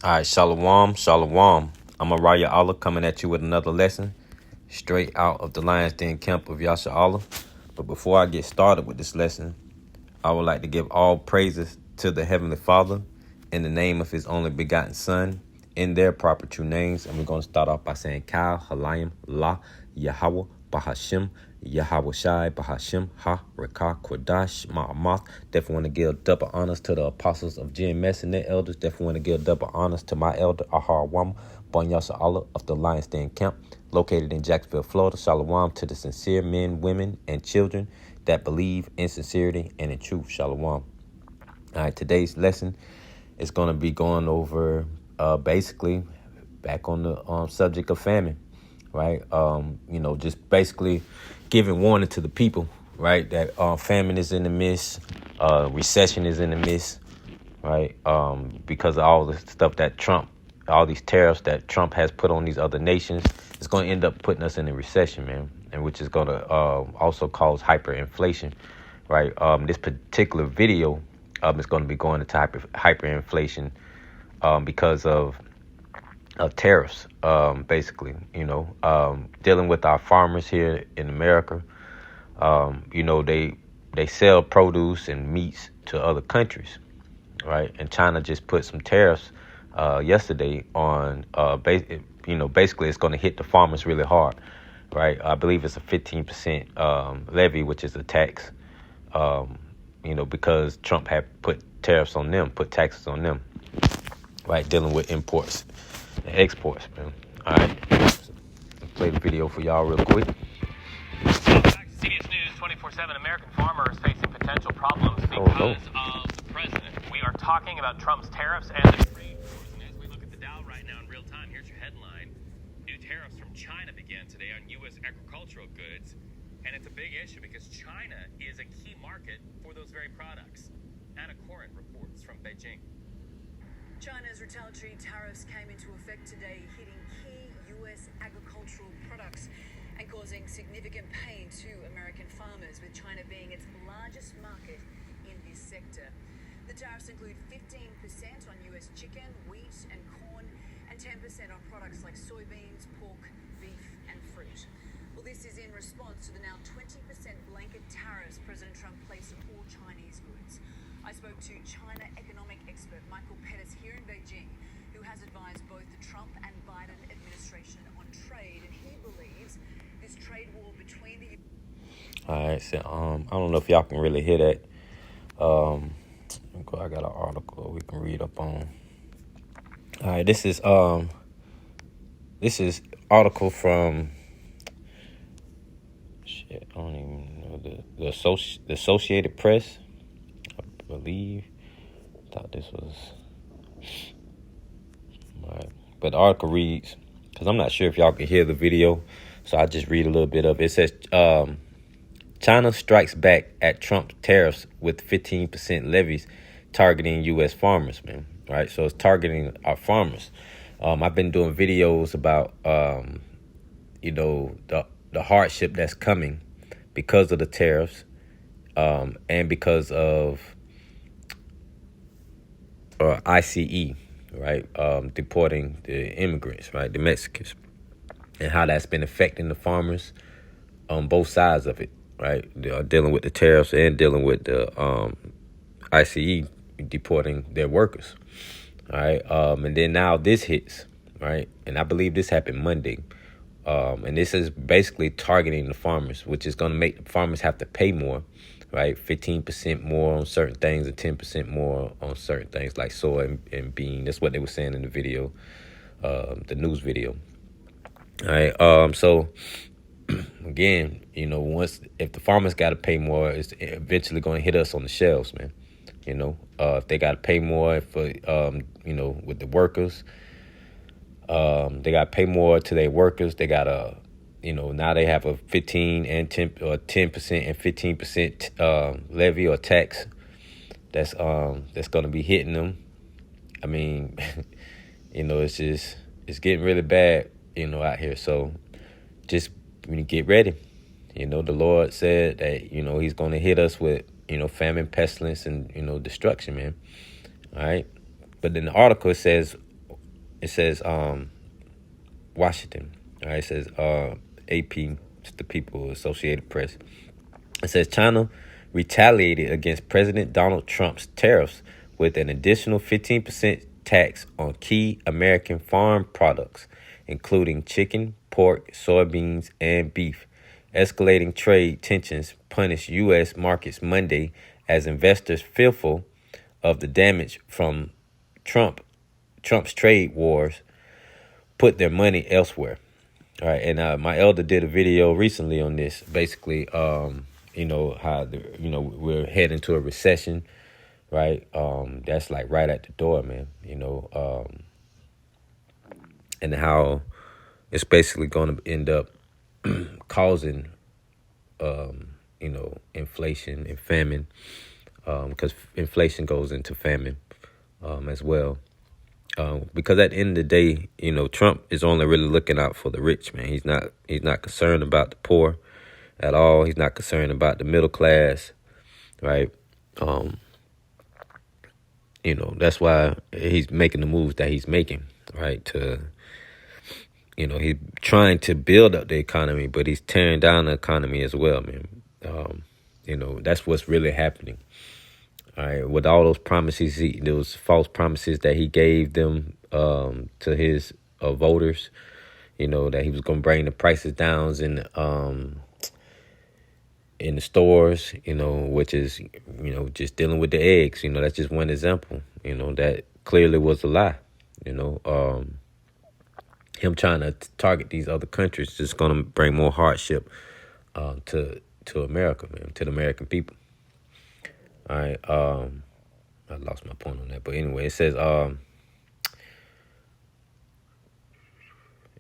All right, shalom, shalom. I'm Araya Allah coming at you with another lesson straight out of the Lion's Den camp of Yasha Allah. But before I get started with this lesson, I would like to give all praises to the Heavenly Father in the name of His only begotten Son in their proper true names. And we're going to start off by saying Kal, Halayim, La, Yahweh, Bahashim, Yahweh Shai, Bahashim, Ha, Rekah, Kodash, Ma'amath. Definitely want to give double honors to the apostles of GMS and their elders. Definitely want to give double honors to my elder, Ahar Wam, Bonyasa Allah of the Lion's Den camp, located in Jacksonville, Florida. Shalom to the sincere men, women, and children that believe in sincerity and in truth. Shalom. All right, today's lesson is going to be going over basically back on the subject of famine, right? Just basically giving warning to the people, right, that famine is in the midst, recession is in the midst, right? Because of all the stuff that all these tariffs that Trump has put on these other nations, it's going to end up putting us in a recession, man, and which is going to also cause hyperinflation, right? This particular video is going to be going into hyperinflation because of tariffs, basically, dealing with our farmers here in America. They sell produce and meats to other countries, right? And China just put some tariffs yesterday on, basically it's going to hit the farmers really hard, right? I believe it's a 15% levy, which is a tax, because Trump had put taxes on them, right? Dealing with imports and exports, man. All right. Play the video for y'all real quick. Back to CBS News 24/7. American farmers facing potential problems because of the president. We are talking about Trump's tariffs and the trade wars. And as we look at the Dow right now in real time, here's your headline. New tariffs from China began today on U.S. agricultural goods. And it's a big issue because China is a key market for those very products. Anna Corin reports from Beijing. China's retaliatory tariffs came into effect today, hitting key U.S. agricultural products and causing significant pain to American farmers, with China being its largest market in this sector. The tariffs include 15% on U.S. chicken, wheat and corn, and 10% on products like soybeans, pork, beef and fruit. Well, this is in response to the now 20% blanket tariffs President Trump placed on all Chinese goods. I spoke to China economic expert Michael Pettis here in Beijing, who has advised both the Trump and Biden administration on trade, and he believes this trade war between the... All right, so I don't know if y'all can really hear that. I got an article we can read up on. All right, this is article from I don't even know the Associated Press, I believe. Thought this was right, but the article reads, because I'm not sure if y'all can hear the video, so I'll just read a little bit of it. It says China strikes back at Trump tariffs with 15% levies targeting U.S. farmers, man. Right, so it's targeting our farmers. I've been doing videos about the hardship that's coming because of the tariffs, and because of ICE, right, deporting the immigrants, right, the Mexicans, and how that's been affecting the farmers on both sides of it, right, dealing with the tariffs and dealing with the ICE deporting their workers, all right, and then now this hits, right, and I believe this happened Monday, and this is basically targeting the farmers, which is going to make the farmers have to pay more, right? 15% more on certain things and 10% more on certain things like soy and bean. That's what they were saying in the video, the news video. All right. So again, if the farmers got to pay more, it's eventually going to hit us on the shelves, man. If they got to pay more for, with the workers, they got to pay more to their workers. They got to, now they have a 15 and 10 or 10% and 15% levy or tax that's going to be hitting them. I mean, it's getting really bad, out here. So just get ready. The Lord said that, He's going to hit us with, famine, pestilence, and, destruction, man. All right. But then the article says it says Washington. All right, it says AP, it's the People Associated Press. It says China retaliated against President Donald Trump's tariffs with an additional 15% tax on key American farm products, including chicken, pork, soybeans, and beef. Escalating trade tensions punished U.S. markets Monday as investors fearful of the damage from Trump's trade wars put their money elsewhere. All right, and my elder did a video recently on this. Basically, how we're heading to a recession, right? That's like right at the door, man. And how it's basically going to end up causing, inflation and famine, because inflation goes into famine as well. Because at the end of the day, Trump is only really looking out for the rich, man. He's not concerned about the poor at all. He's not concerned about the middle class, right? That's why he's making the moves that he's making, right? He's trying to build up the economy, but he's tearing down the economy as well, man. That's what's really happening. All right, with all those promises, those false promises that he gave them to his voters, that he was going to bring the prices down in the stores, which is, just dealing with the eggs. That's just one example. That clearly was a lie. Him trying to target these other countries is just going to bring more hardship to America, man, to the American people. All right, I lost my point on that, but anyway, it says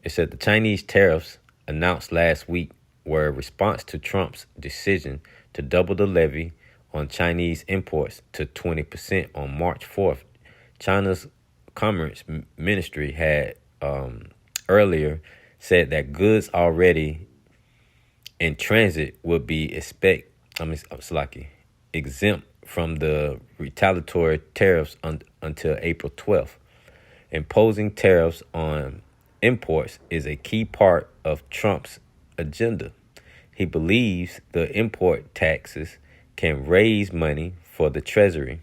the Chinese tariffs announced last week were a response to Trump's decision to double the levy on Chinese imports to 20% on March 4th. China's Commerce Ministry had earlier said that goods already in transit would be exempt from the retaliatory tariffs until April 12th. Imposing tariffs on imports is a key part of Trump's agenda. He believes the import taxes can raise money for the Treasury,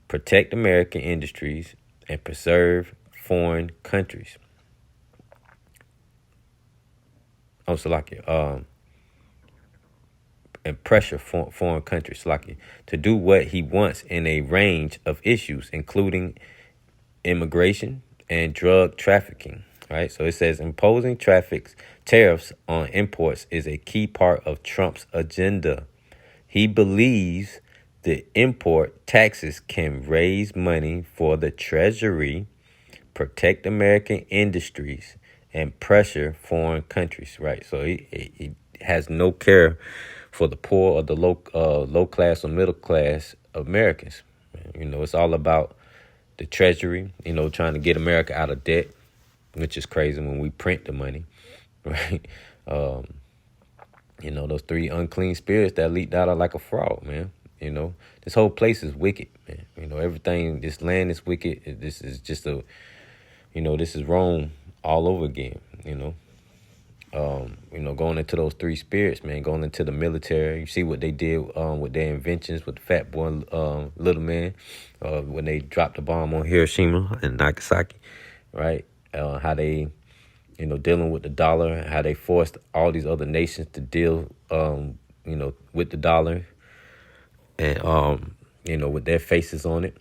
protect American industries, and preserve foreign countries. And pressure foreign countries to do what he wants in a range of issues, including immigration and drug trafficking. Right, so it says imposing tariffs on imports is a key part of Trump's agenda. He believes the import taxes can raise money for the Treasury, protect American industries, and pressure foreign countries. Right, so he has no care for the poor or the low class or middle class Americans. It's all about the Treasury, trying to get America out of debt, which is crazy when we print the money, right? Those three unclean spirits that leaked out are like a fraud, man. This whole place is wicked, man. Everything, this land is wicked. This is just this is Rome all over again, going into those three spirits, man, going into the military. You see what they did with their inventions with the fat boy, little man, when they dropped the bomb on Hiroshima and Nagasaki, right? How they, dealing with the dollar, how they forced all these other nations to deal, with the dollar and, with their faces on it,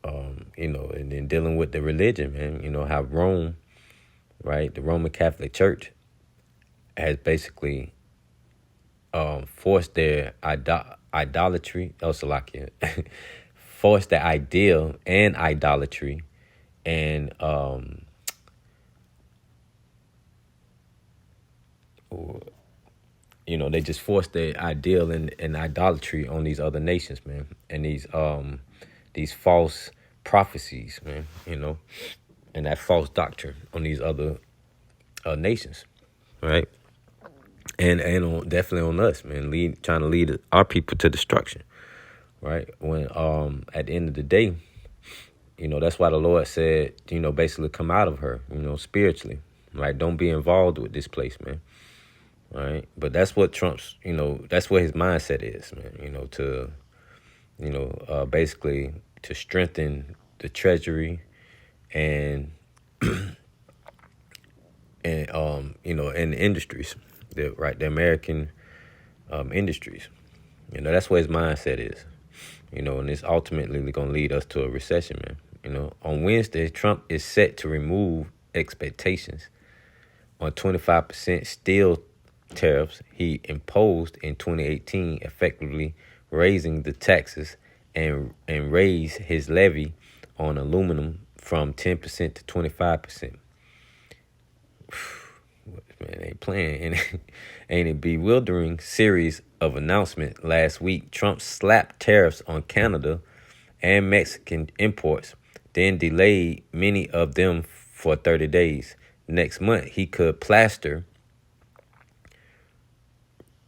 and then dealing with the religion, man, how Rome, right, the Roman Catholic Church has basically forced their idolatry, forced their ideal and idolatry, and they just forced their ideal and idolatry on these other nations, man, and these false prophecies, man, and that false doctrine on these other nations, right? And definitely on us, man, trying to lead our people to destruction, right? When at the end of the day, That's why the Lord said, basically come out of her, spiritually. Like, don't be involved with this place, man. All right. But that's what Trump's, that's what his mindset is, man, to, basically to strengthen the treasury and, and the industries, the American industries. That's what his mindset is. And it's ultimately going to lead us to a recession, man. On Wednesday, Trump is set to remove expectations on 25% steel tariffs he imposed in 2018, effectively raising the taxes and raise his levy on aluminum from 10% to 25%. Man, ain't playing. Ain't a bewildering series of announcements last week. Trump slapped tariffs on Canada and Mexican imports, then delayed many of them for 30 days. Next month, he could plaster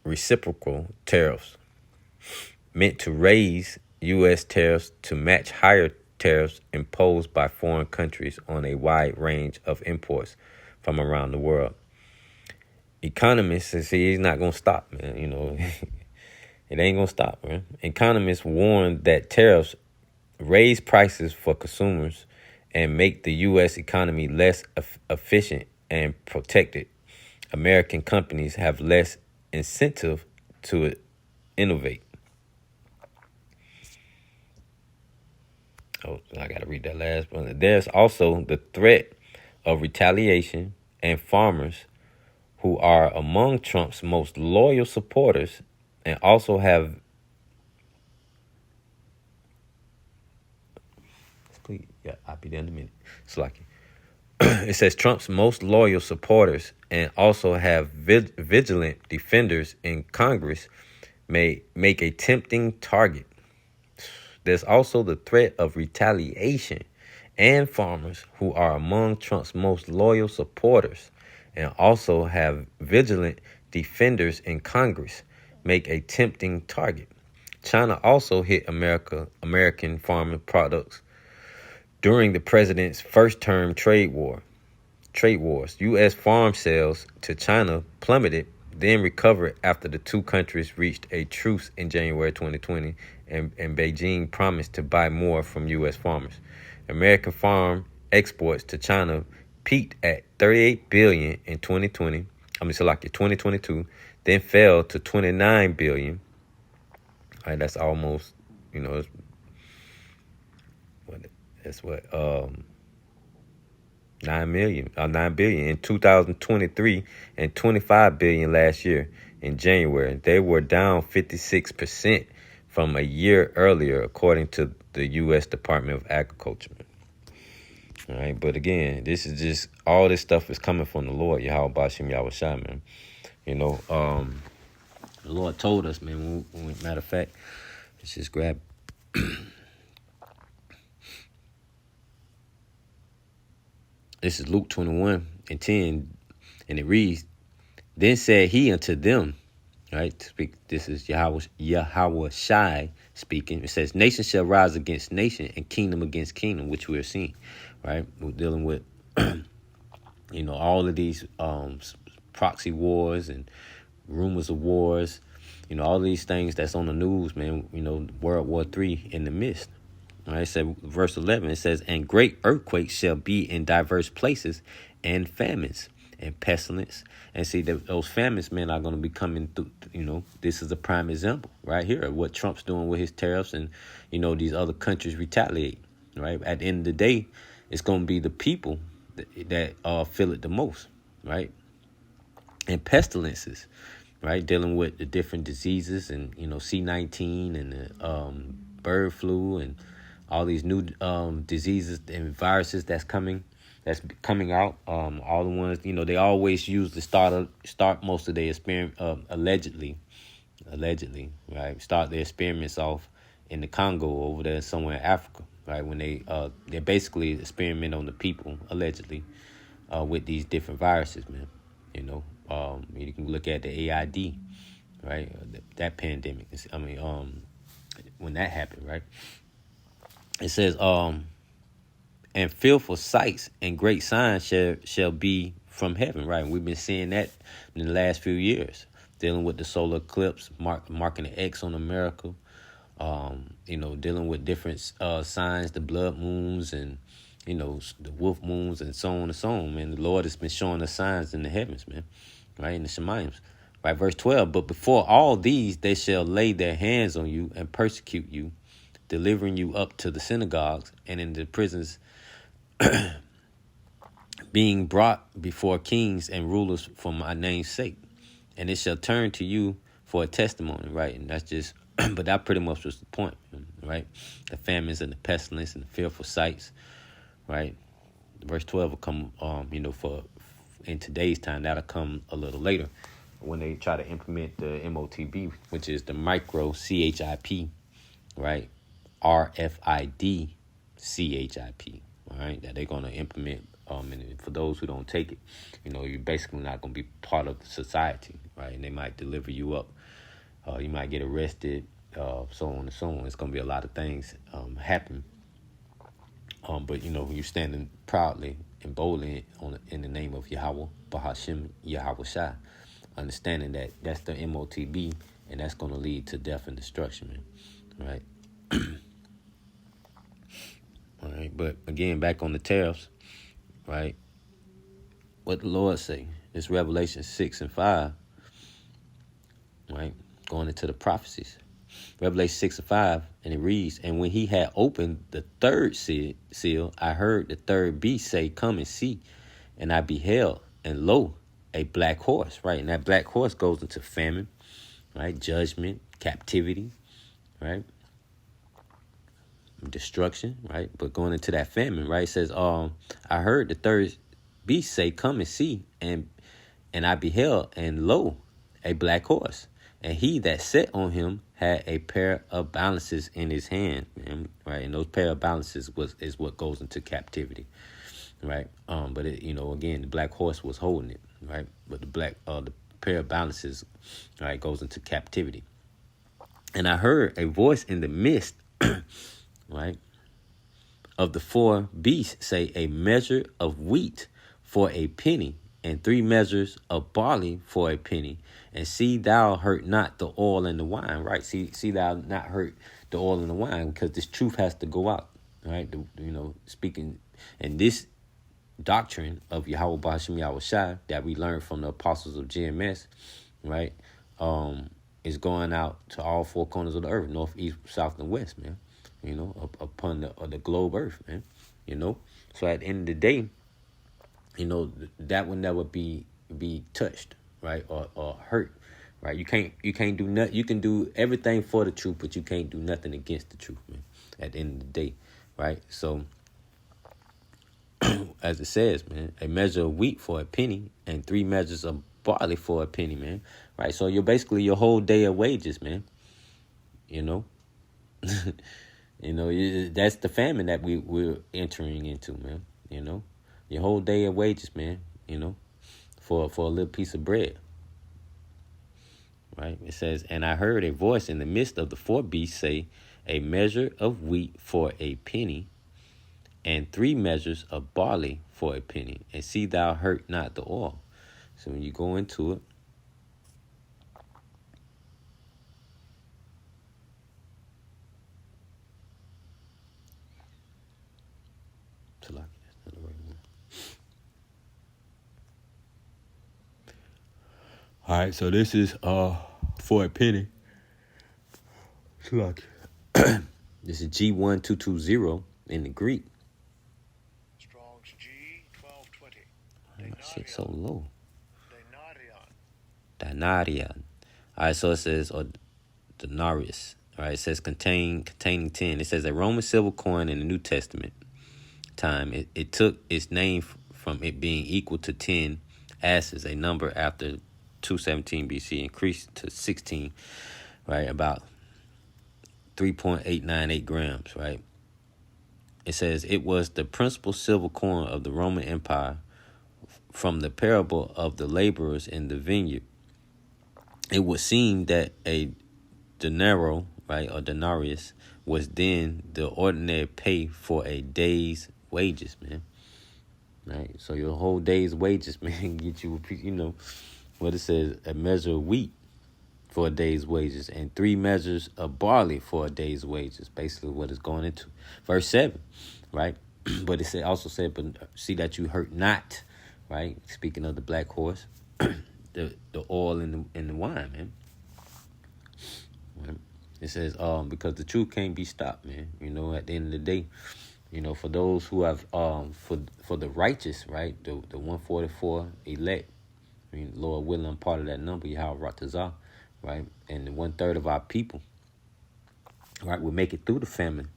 reciprocal tariffs meant to raise U.S. tariffs to match higher tariffs imposed by foreign countries on a wide range of imports from around the world. Economists say he's not going to stop, man. It ain't going to stop, man. Economists warn that tariffs raise prices for consumers and make the U.S. economy less efficient and protected. American companies have less incentive to innovate. Oh, I got to read that last one. There's also the threat of retaliation, and farmers who are among Trump's most loyal supporters and also have I'll be there in a minute. It's like it says Trump's most loyal supporters and also have vigilant defenders in Congress may make a tempting target. There's also the threat of retaliation, and farmers who are among Trump's most loyal supporters and also have vigilant defenders in Congress make a tempting target. China also hit American farming products during the president's first-term trade wars. U.S. farm sales to China plummeted, then recovered after the two countries reached a truce in January 2020, and Beijing promised to buy more from U.S. farmers. American farm exports to China peaked at $38 billion in 2022, then fell to $29 billion. All right, that's almost, that's what 9 billion in 2023 and $25 billion last year in January. They were down 56% from a year earlier, according to the U.S. Department of Agriculture. All right, but again, this is just, all this stuff is coming from the Lord, Yahweh Bashim Yahushua, man. The Lord told us, man, matter of fact, let's just grab this is Luke 21:10, and it reads, "Then said he unto them," right? This is Yahweh Shai speaking. It says, "Nation shall rise against nation, and kingdom against kingdom," which we are seeing, right? We're dealing with, all of these proxy wars and rumors of wars, all these things that's on the news, man. World War III in the midst. All right, so verse 11, it says, "And great earthquakes shall be in diverse places, and famines and pestilence." And see, those famines, man, are going to be coming through. This is a prime example right here of what Trump's doing with his tariffs, and, these other countries retaliate, right? At the end of the day, it's going to be the people that feel it the most, right? And pestilences, right? Dealing with the different diseases and, C-19 and the bird flu and all these new diseases and viruses that's coming out. All the ones, they always use the start most of their experiment, allegedly, right? Start their experiments off in the Congo over there somewhere in Africa, right? When they're basically experiment on the people, allegedly, with these different viruses, man. You can look at the AID, right? That pandemic. When that happened, right? It says, and fearful sights and great signs shall be from heaven, right? And we've been seeing that in the last few years, dealing with the solar eclipse, marking the X on America, dealing with different signs, the blood moons and, the wolf moons and so on and so on, man. The Lord has been showing us signs in the heavens, man, right, in the Shemaims. Right, verse 12, but before all these, they shall lay their hands on you and persecute you, delivering you up to the synagogues and in the prisons, being brought before kings and rulers for my name's sake. And it shall turn to you for a testimony, right? And that's just, but that pretty much was the point, right? The famines and the pestilence and the fearful sights, right? Verse 12 will come, for in today's time, that'll come a little later when they try to implement the MOTB, which is the micro CHIP, right? RFID CHIP, all right? That they're going to implement. And for those who don't take it, you're basically not going to be part of the society, right? And they might deliver you up. You might get arrested, so on and so on. It's going to be a lot of things happen. But, you're standing proudly and boldly in the name of Yahweh, Bahashim, Yahweh Shai, understanding that that's the MOTB, and that's going to lead to death and destruction, man, right? All right, but again, back on the tariffs, right? What the Lord say? It's Revelation 6 and 5, right? Going into the prophecies. Revelation 6 and 5, and it reads, and when he had opened the third seal, I heard the third beast say, come and see. And I beheld, and lo, a black horse, right? And that black horse goes into famine, right? Judgment, captivity, right? Destruction, right? But going into that famine, right? It says, I heard the third beast say, come and see. And I beheld, and lo, a black horse. And he that sat on him had a pair of balances in his hand, right? And those pair of balances is what goes into captivity, right? But it, again, the black horse was holding it, right? But the pair of balances, right, goes into captivity. And I heard a voice in the midst, right, of the four beasts say, a measure of wheat for a penny, and 3 measures of barley for a penny, and see thou hurt not the oil and the wine, right? See thou not hurt the oil and the wine, because this truth has to go out, right? Speaking, and this doctrine of Yahweh Bashim Yahweh Shai that we learned from the apostles of GMS, right, is going out to all 4 corners of the earth, north, east, south, and west, man. Upon the globe earth, man. So at the end of the day, that will never be touched, right, or hurt, right? You can't do nothing. You can do everything for the truth, but you can't do nothing against the truth, man. At the end of the day, right? So, as it says, man, a measure of wheat for a penny, and 3 measures of barley for a penny, man. Right? So you're basically your whole day of wages, man. That's the famine that we're entering into, man. Your whole day of wages, man, for a little piece of bread. Right? It says, and I heard a voice in the midst of the 4 beasts say, a measure of wheat for a penny, and 3 measures of barley for a penny, and see thou hurt not the oil. So when you go into it, all right, so this is for a penny. This is G1220 in the Greek. Strong's G1220. That shit so low. Denarion. All right, so it says, or denarius. All right, it says containing 10. It says a Roman silver coin in the New Testament time. It took its name from it being equal to 10 asses, a number after 217 BC, increased to 16, right, about 3.898 grams, right? It says it was the principal silver coin of the Roman Empire from the parable of the laborers in the vineyard. It would seem that a denaro, right, or denarius, was then the ordinary pay for a day's wages, man. Right? So your whole day's wages, man, get you, what it says, a measure of wheat for a day's wages and 3 measures of barley for a day's wages. Basically what it's going into. Verse 7, right? But it also said, but see that you hurt not, right? Speaking of the black horse, the oil and the wine, man. Right? It says, because the truth can't be stopped, man. At the end of the day, for those who have, for the righteous, right? The 144 elect, Lord willing, I'm part of that number, Yahweh Ratazah, right? And 1/3 of our people, right, will make it through the famine,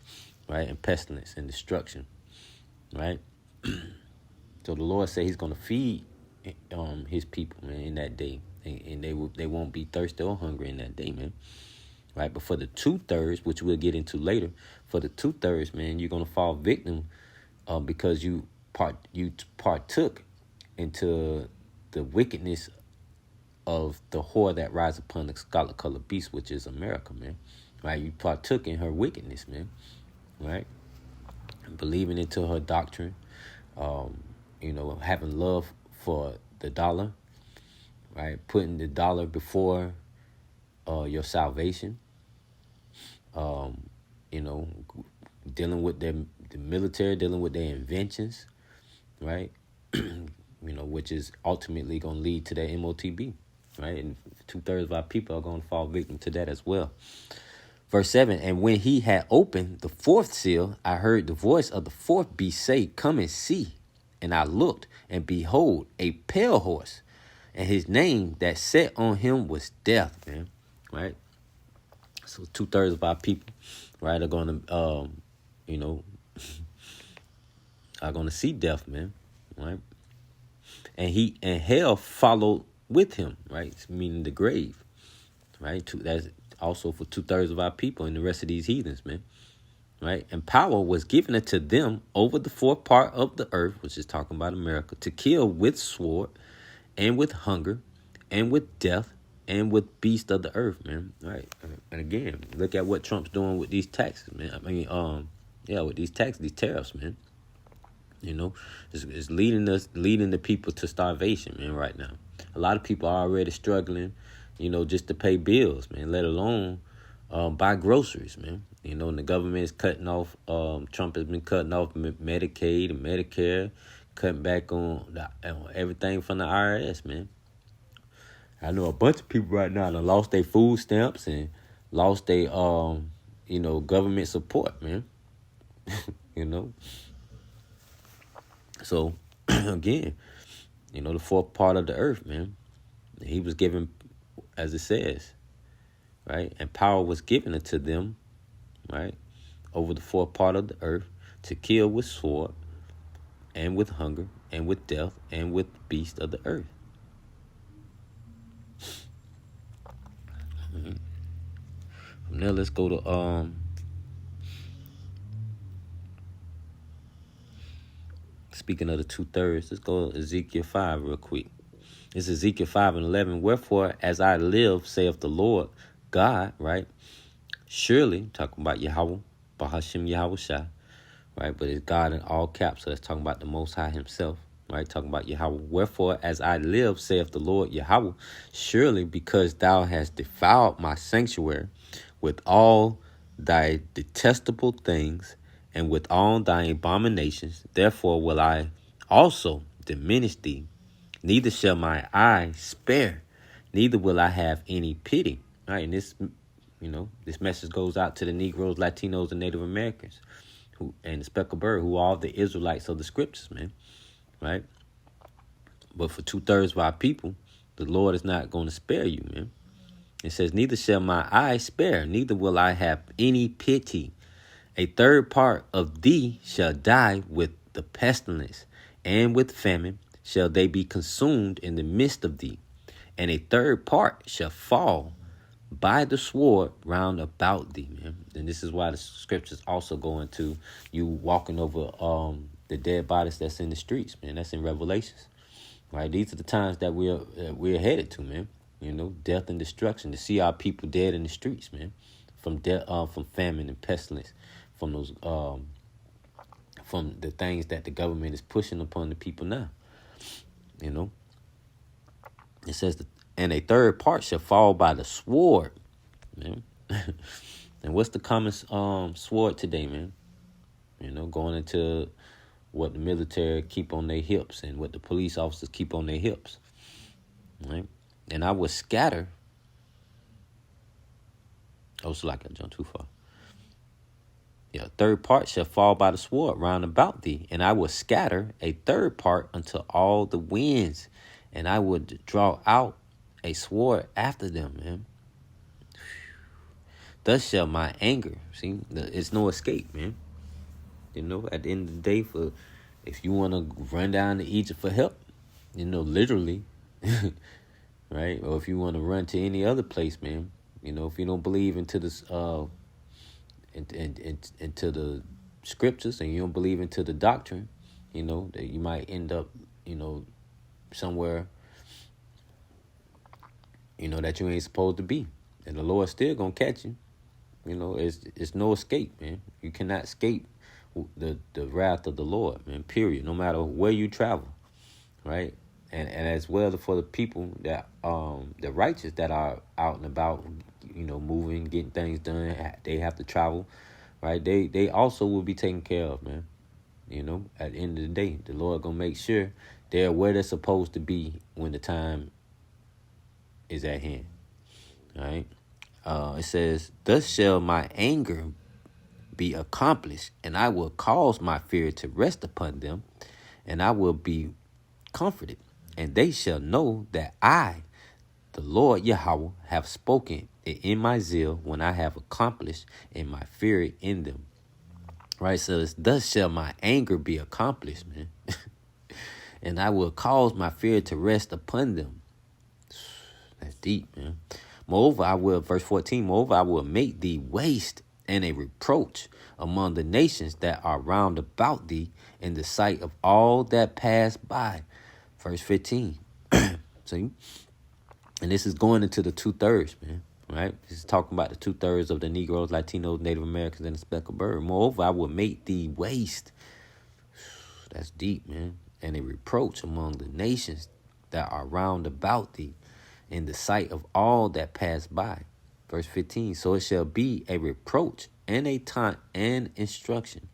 right? And pestilence and destruction, right? So the Lord said he's going to feed his people, man, in that day. And they won't be thirsty or hungry in that day, man. Right? But for the 2/3, which we'll get into later, for the 2/3, man, you're going to fall victim because you partook into the wickedness of the whore that rides upon the scarlet-colored beast, which is America, man. Right? You partook in her wickedness, man. Right? Believing into her doctrine, having love for the dollar, right? Putting the dollar before your salvation, dealing with the military, dealing with their inventions, right? Which is ultimately going to lead to that MOTB, right? And 2/3 of our people are going to fall victim to that as well. Verse 7, and when he had opened the 4th seal, I heard the voice of the 4th beast say, come and see. And I looked, and behold, a pale horse, and his name that sat on him was Death, man, right? So 2/3 of our people, right, are going to, are going to see death, man, right? And hell followed with him, right? Meaning the grave, right? That's also for 2/3 of our people and the rest of these heathens, man, right? And power was given unto them over the 4th part of the earth, which is talking about America, to kill with sword and with hunger and with death and with beasts of the earth, man, right? And again, look at what Trump's doing with these taxes, man. With these taxes, these tariffs, man. It's leading the people to starvation, man, right now. A lot of people are already struggling, just to pay bills, man, let alone buy groceries, man. And the government is cutting off, Trump has been cutting off Medicaid and Medicare, cutting back on everything from the IRS, man. I know a bunch of people right now that lost their food stamps and lost their, government support, man. So, again, the 4th part of the earth, man, he was given, as it says, right? And power was given unto them, right, over the 4th part of the earth to kill with sword and with hunger and with death and with beasts of the earth. Mm-hmm. From there, let's go to speaking of the 2/3, let's go to Ezekiel 5 real quick. It's Ezekiel 5:11. Wherefore, as I live, saith the Lord God, right? Surely, talking about Yahweh, Bahashim Yahweh Shai, right? But it's God in all caps, so that's talking about the Most High himself, right? Talking about Yahweh. Wherefore, as I live, saith the Lord Yahweh, surely because thou hast defiled my sanctuary with all thy detestable things and with all thy abominations, therefore will I also diminish thee. Neither shall my eye spare, neither will I have any pity. All right, and this, this message goes out to the Negroes, Latinos, and Native Americans, and the speckled bird, who are the Israelites of the scriptures, man. Right? But for 2/3 of our people, the Lord is not going to spare you, man. It says, neither shall my eye spare, neither will I have any pity. A 3rd part of thee shall die with the pestilence, and with famine shall they be consumed in the midst of thee. And a 3rd part shall fall by the sword round about thee, man. And this is why the scriptures also go into you walking over the dead bodies that's in the streets, man. That's in Revelations, right? These are the times that we're headed to, man. Death and destruction, to see our people dead in the streets, man, from famine and pestilence, from those from the things that the government is pushing upon the people now. You know, it says, and a third part shall fall by the sword. Man. And what's the common sword today, man? You know, going into what the military keep on their hips and what the police officers keep on their hips. Right? And I will scatter. Oh, so like I jumped too far. Yeah, a third part shall fall by the sword round about thee, and I will scatter a third part unto all the winds, and I will draw out a sword after them, man. Thus shall my anger, see, it's no escape, man. You know, at the end of the day, if you want to run down to Egypt for help, you know, literally, right? Or if you want to run to any other place, man, you know, if you don't believe into this, into the scriptures, and you don't believe into the doctrine, you know, that you might end up, you know, somewhere, you know, that you ain't supposed to be, and the Lord's still gonna catch you. You know, it's no escape, man. You cannot escape the wrath of the Lord, man, period, no matter where you travel, right? And as well for the people that, the righteous that are out and about, you know, moving, getting things done, they have to travel, right? They also will be taken care of, man. You know, at the end of the day, the Lord gonna make sure they're where they're supposed to be when the time is at hand, all right? It says, thus shall my anger be accomplished, and I will cause my fear to rest upon them, and I will be comforted, and they shall know that I, the Lord Yahweh, have spoken it in my zeal when I have accomplished in my fear in them. Right, so it's, thus shall my anger be accomplished, man. And I will cause my fear to rest upon them. That's deep, man. Moreover, I will, verse 14, moreover, I will make thee waste and a reproach among the nations that are round about thee in the sight of all that pass by. Verse 15. See? And this is going into the 2/3, man. Right? This is talking about the 2/3 of the Negroes, Latinos, Native Americans, and the speckled bird. Moreover, I will make thee waste. That's deep, man. And a reproach among the nations that are round about thee in the sight of all that pass by. Verse 15, so it shall be a reproach and a taunt and instruction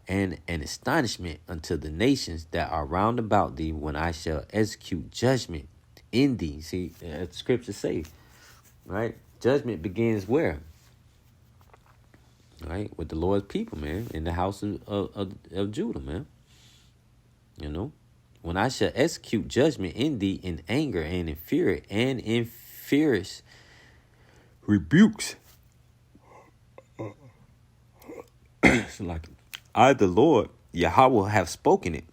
and an astonishment unto the nations that are round about thee when I shall execute judgment in thee. See, the scriptures say, right? Judgment begins where? Right? With the Lord's people, man, in the house of Judah, man. You know? When I shall execute judgment in thee in anger and in fury and in fierce rebukes. So like, I, the Lord, Yahweh, have spoken it.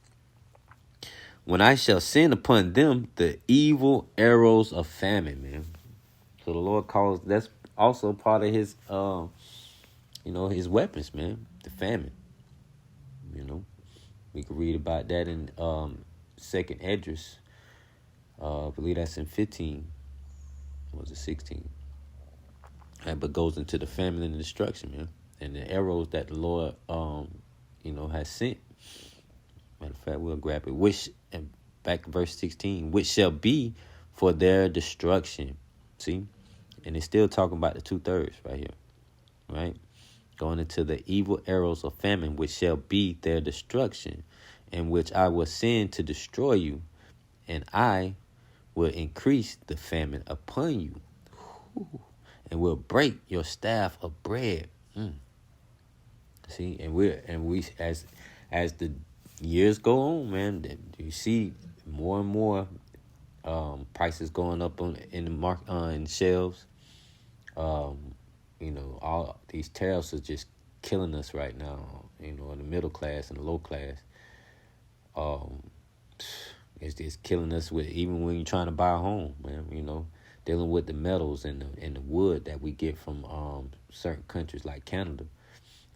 When I shall send upon them the evil arrows of famine, man. So the Lord calls, that's also part of his, you know, his weapons, man. The famine. You know, we could read about that in Second Esdras. I believe that's in 15. Or was it 16? But goes into the famine and destruction, man. And the arrows that the Lord, you know, has sent. Matter of fact, we'll grab it. Which, and back to verse 16, which shall be for their destruction. See? And it's still talking about the 2/3 right here. Right? Going into the evil arrows of famine, which shall be their destruction, and which I will send to destroy you, and I will increase the famine upon you, and will break your staff of bread. See, and we as the years go on, man, you see more and more prices going up in the market, in shelves. You know, all these tariffs are just killing us right now, you know, in the middle class and the low class. It's just killing us with, even when you're trying to buy a home, man, you know, dealing with the metals and the wood that we get from certain countries like Canada,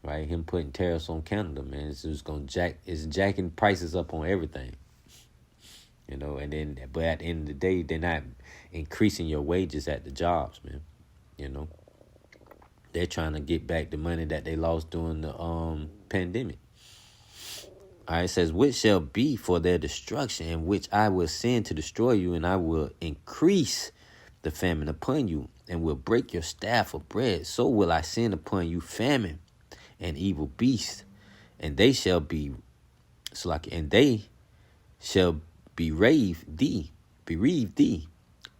right? Him putting tariffs on Canada, man, it's just it's jacking prices up on everything. You know, and then, but at the end of the day, they're not increasing your wages at the jobs, man. You know, they're trying to get back the money that they lost during the pandemic. All right, it says, which shall be for their destruction, and which I will send to destroy you, and I will increase the famine upon you, and will break your staff of bread. So will I send upon you famine and evil beasts, and they shall bereave thee,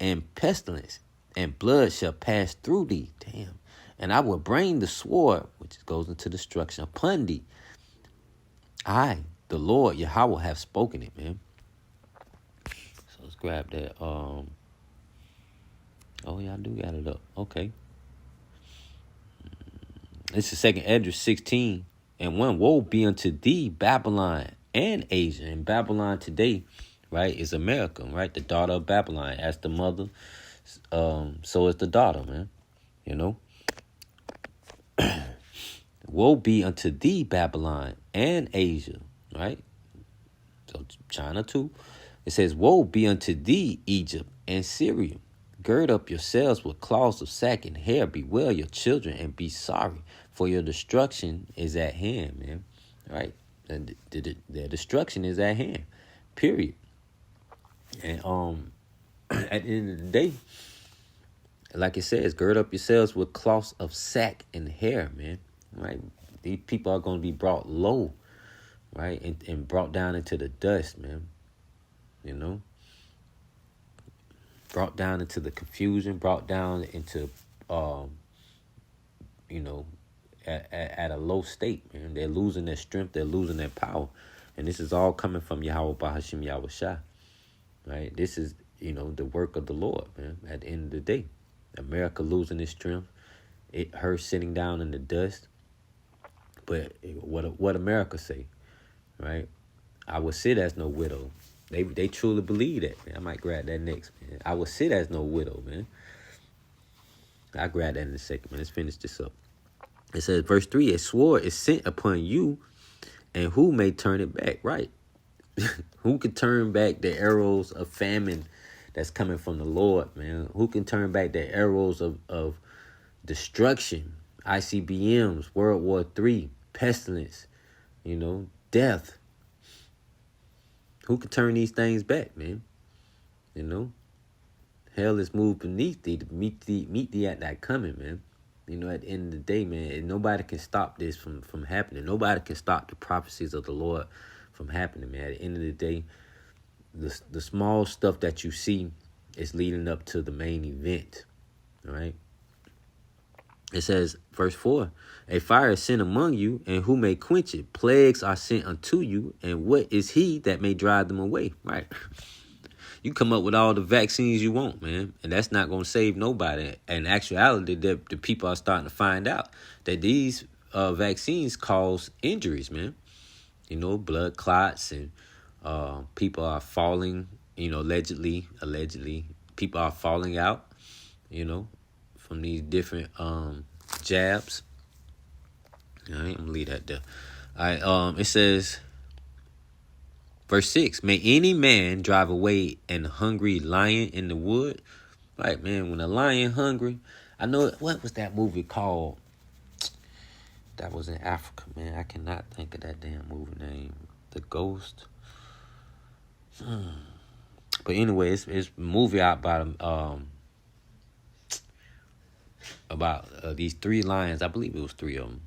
and pestilence, and blood shall pass through thee. Damn. And I will bring the sword, which goes into destruction, upon thee. I, the Lord Yahweh, have spoken it, man. So let's grab that. Oh yeah, I do got it up. Okay. This is 2nd Esdras 16:1. Woe be unto thee, Babylon and Asia. And Babylon today, right, is America, right? The daughter of Babylon. As the mother, so is the daughter, man. You know? Woe be unto thee, Babylon and Asia, right? So China too. It says, woe be unto thee, Egypt and Syria. Gird up yourselves with cloths of sack and hair. Bewail your children and be sorry, for your destruction is at hand, man. Right? And their destruction is at hand. Period. And at the end of the day, like it says, gird up yourselves with cloths of sack and hair, man. Right? These people are going to be brought low, right? And brought down into the dust, man. You know? Brought down into the confusion, brought down into, you know, at a low state, man. They're losing their strength. They're losing their power. And this is all coming from Yahweh Bahashim Yahweh Shai, right? This is, you know, the work of the Lord, man, at the end of the day. America losing its strength. Her sitting down in the dust. But what America say, right? I will sit as no widow. They truly believe that, man. I might grab that next, man. I will sit as no widow, man. I'll grab that in a second, man. Let's finish this up. It says, verse 3, a sword is sent upon you, and who may turn it back? Right. Who can turn back the arrows of famine that's coming from the Lord, man? Who can turn back the arrows of destruction, ICBMs, World War III, pestilence, you know, death? Who can turn these things back, man? You know? Hell is moved beneath thee to meet thee at that coming, man. You know, at the end of the day, man, and nobody can stop this from happening. Nobody can stop the prophecies of the Lord from happening, man. At the end of the day, the small stuff that you see is leading up to the main event, all right? It says, verse 4, a fire is sent among you, and who may quench it? Plagues are sent unto you, and what is he that may drive them away? Right. You come up with all the vaccines you want, man, and that's not going to save nobody. In actuality, the people are starting to find out that these vaccines cause injuries, man. You know, blood clots, and people are falling, you know, allegedly, people are falling out, you know, from these different jabs. All right, I'm going to leave that there. All right, it says, verse 6, may any man drive away an hungry lion in the wood? Right, man, when a lion hungry, I know, what was that movie called? That was in Africa, man. I cannot think of that damn movie name. The Ghost. But anyway, it's a movie out about these three lions. I believe it was three of them.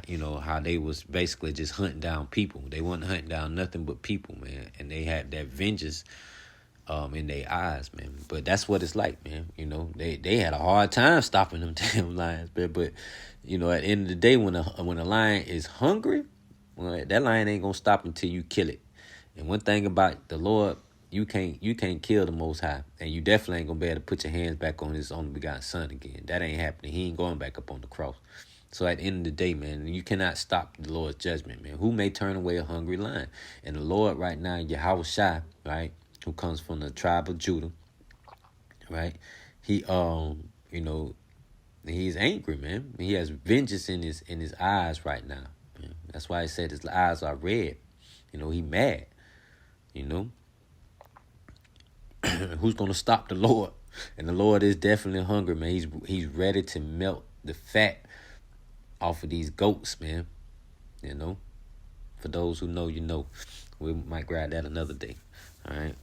You know, how they was basically just hunting down people. They wasn't hunting down nothing but people, man. And they had that vengeance in their eyes, man. But that's what it's like, man. You know, they had a hard time stopping them damn lions, man. But you know, at the end of the day, when a lion is hungry, well, that lion ain't gonna stop until you kill it. And one thing about the Lord, you can't kill the Most High, and you definitely ain't gonna be able to put your hands back on His only begotten Son again. That ain't happening. He ain't going back up on the cross. So at the end of the day, man, you cannot stop the Lord's judgment, man. Who may turn away a hungry lion? And the Lord right now, Yahweh Shai, right, who comes from the tribe of Judah, right? He, you know, he's angry, man. He has vengeance in his eyes right now. Man. That's why he said his eyes are red. You know, he mad. You know, who's gonna stop the Lord? And the Lord is definitely hungry, man. He's ready to melt the fat off of these goats, man. You know, For those who know, you know. We might grab that another day. All right.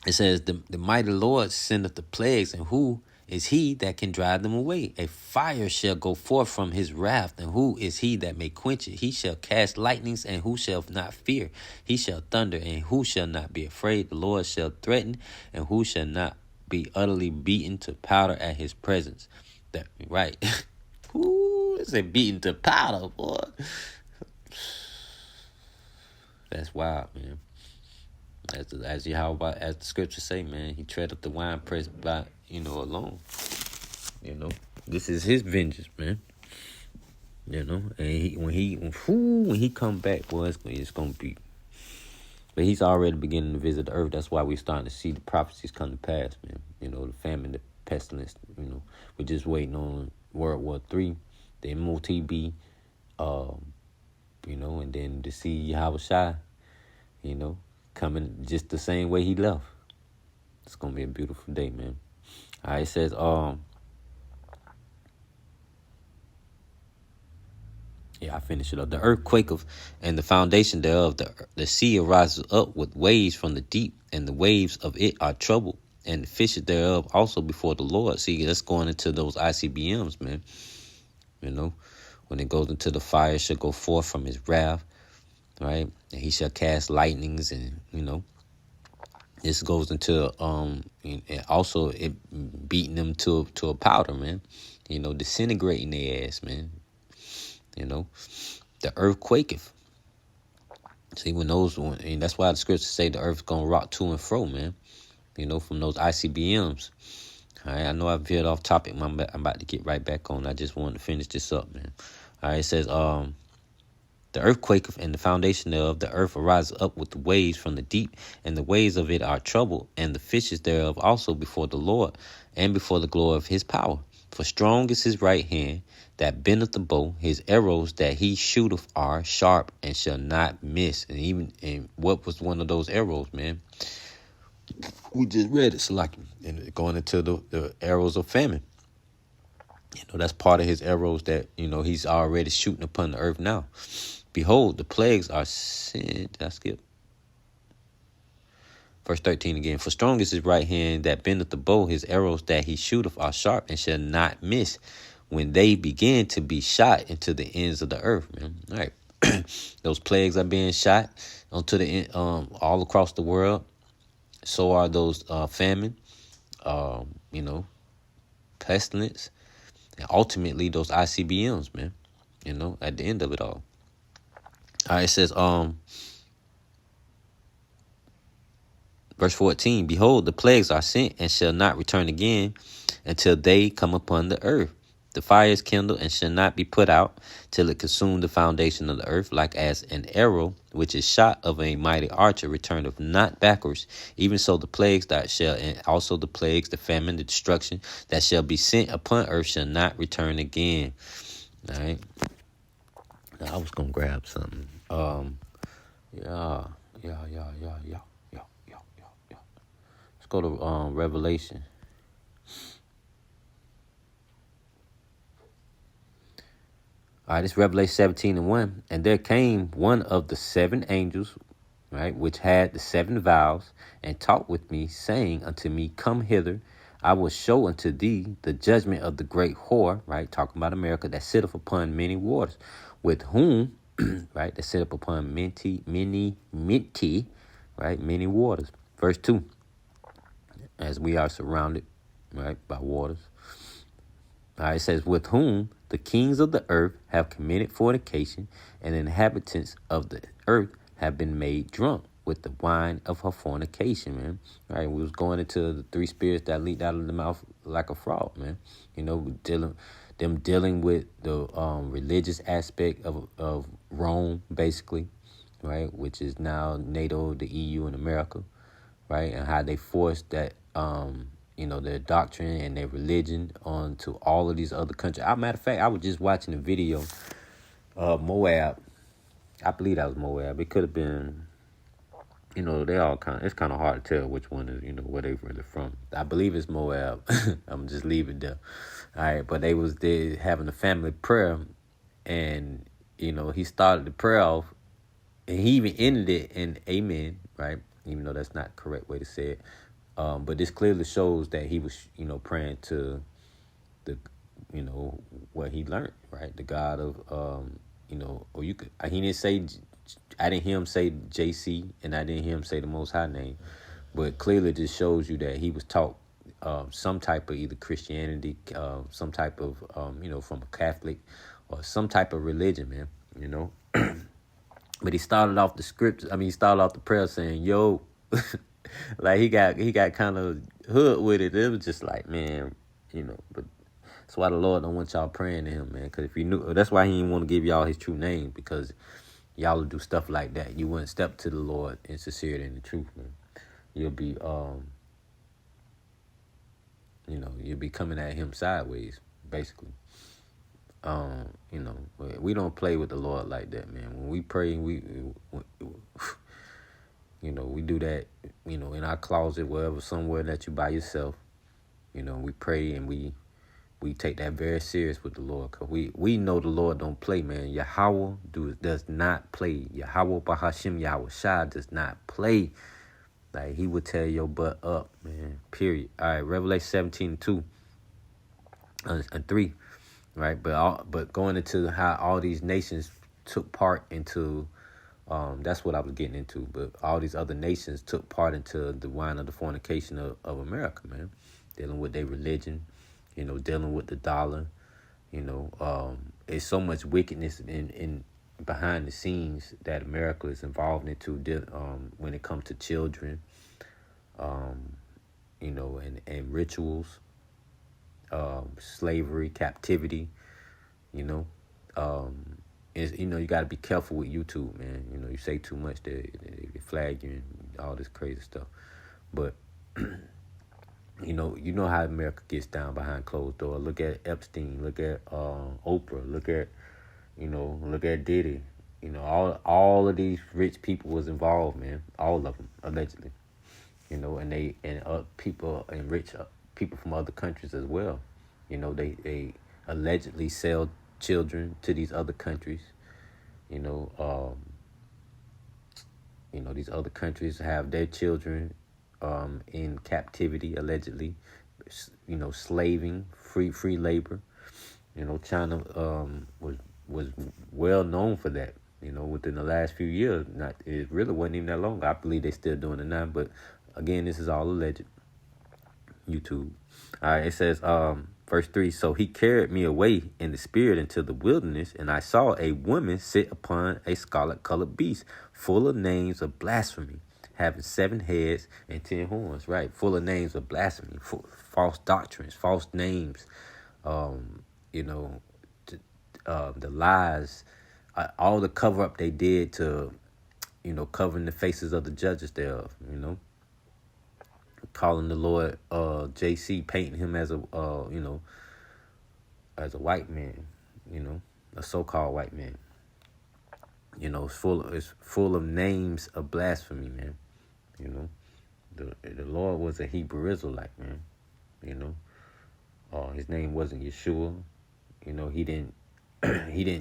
It says, the mighty Lord sendeth the plagues, and who is he that can drive them away? A fire shall go forth from his wrath, and who is he that may quench it? He shall cast lightnings, and who shall not fear? He shall thunder, and who shall not be afraid? The Lord shall threaten, and who shall not be utterly beaten to powder at his presence? That right. Ooh, it's a beaten to powder, boy. That's wild, man. As the scriptures say, man, he tread up the wine press by, alone. This is his vengeance, man. And when he come back, boy, it's gonna be. But he's already beginning to visit the earth. That's why we're starting to see the prophecies come to pass, man. The famine, the pestilence. We're just waiting on World War III, the MOTB, and then to see Yahweh Shai, coming just the same way he left. It's going to be a beautiful day, man. All right, it says, I finish it up. The earth quaketh, and the foundation thereof, the sea arises up with waves from the deep, and the waves of it are troubled, and the fishes thereof also before the Lord. See, that's going into those ICBMs, man. When it goes into the fire, shall go forth from his wrath, right? And he shall cast lightnings, and this goes into and also it beating them to a powder, man. Disintegrating their ass, man. The earth quaketh. See, and that's why the scriptures say the earth's gonna rock to and fro, man. From those ICBMs. All right, I know I veered off topic. I'm about to get right back on. I just wanted to finish this up, man. All right, it says, the earth quaketh, and the foundation thereof, the earth arises up with the waves from the deep, and the waves of it are troubled, and the fishes thereof also before the Lord, and before the glory of his power. For strong is his right hand that bendeth the bow, his arrows that he shooteth are sharp and shall not miss. And what was one of those arrows, man? We just read it, Salaki, and going into the arrows of famine. That's part of his arrows that, he's already shooting upon the earth now. Behold, the plagues are sent. I skip. Verse 13 again. For strong is his right hand that bendeth the bow, his arrows that he shooteth are sharp and shall not miss when they begin to be shot into the ends of the earth, man. All right. Those plagues are being shot onto the end, all across the world. So are those famine, pestilence, and ultimately those ICBMs, man. At the end of it all. All right, it says, verse 14, behold, the plagues are sent and shall not return again until they come upon the earth. The fire is kindled and shall not be put out till it consume the foundation of the earth, like as an arrow which is shot of a mighty archer returneth not backwards. Even so the plagues that shall, and also the plagues, the famine, the destruction that shall be sent upon earth shall not return again. All right. I was gonna grab something. Yeah. Let's go to Revelation. All right, it's Revelation 17:1. And there came one of the seven angels, right, which had the seven vials, and talked with me, saying unto me, Come hither, I will show unto thee the judgment of the great whore, right, talking about America, that sitteth upon many waters, with whom, right, that sitteth upon many, right, many waters. Verse 2, as we are surrounded, right, by waters. All right, it says, with whom the kings of the earth have committed fornication, and the inhabitants of the earth have been made drunk with the wine of her fornication, man. All right, we was going into the three spirits that leaked out of the mouth like a frog, man. Dealing with the religious aspect of Rome, basically, right, which is now NATO, the EU, and America, right, and how they forced that their doctrine and their religion onto all of these other countries. As a matter of fact, I was just watching a video of Moab. I believe that was Moab. It could have been, they all it's kind of hard to tell which one is, where they really from. I believe it's Moab. I'm just leave it there. All right, but they having a family prayer, and he started the prayer off, and he even ended it in amen, right? Even though that's not the correct way to say it. But this clearly shows that he was, praying to the, what he learned, right? The God of, or you could, he didn't say, I didn't hear him say JC, and I didn't hear him say the Most High name, but clearly this shows you that he was taught some type of either Christianity, some type of, from a Catholic or some type of religion, man, But he started off the script. He started off the prayer saying, "Yo," like he got kind of hood with it. It was just like, man, But that's why the Lord don't want y'all praying to him, man. Because if you knew, that's why he didn't want to give y'all his true name, because y'all would do stuff like that. You wouldn't step to the Lord in sincerity and the truth, man. You'll be, you'll be coming at him sideways, basically. We don't play with the Lord like that, man. When we pray, we do that, in our closet, wherever, somewhere that you by yourself. We pray and we take that very serious with the Lord, because we know the Lord don't play, man. Yahweh does not play. Yahweh Bahashim Yahweh Shai does not play. Like, he would tear your butt up, man, period. All right, Revelation 17:2 and 3. Right, but going into how all these nations took part into, that's what I was getting into. But all these other nations took part into the wine of the fornication of America, man. Dealing with their religion, dealing with the dollar, it's so much wickedness in behind the scenes that America is involved into, when it comes to children, and rituals. Slavery, captivity, you got to be careful with YouTube, man. You say too much, they flag you and all this crazy stuff. But you know how America gets down behind closed doors. Look at Epstein. Look at Oprah. Look at Diddy. All of these rich people was involved, man. All of them, allegedly. And people and rich people from other countries as well. They allegedly sell children to these other countries. These other countries have their children in captivity, allegedly. Slaving, free labor. China was well known for that. Within the last few years. It really wasn't even that long. I believe they're still doing it now, but again, this is all alleged. YouTube. All right, it says, verse 3, so he carried me away in the spirit into the wilderness, and I saw a woman sit upon a scarlet-colored beast, full of names of blasphemy, having 7 heads and 10 horns, right? Full of names of blasphemy, false doctrines, false names, the lies, all the cover-up they did to, covering the faces of the judges thereof, calling the Lord JC, painting him as a as a white man, a so-called white man. It's full of names of blasphemy, man. The Lord was a Hebrew Israelite, man. His name wasn't Yeshua. He didn't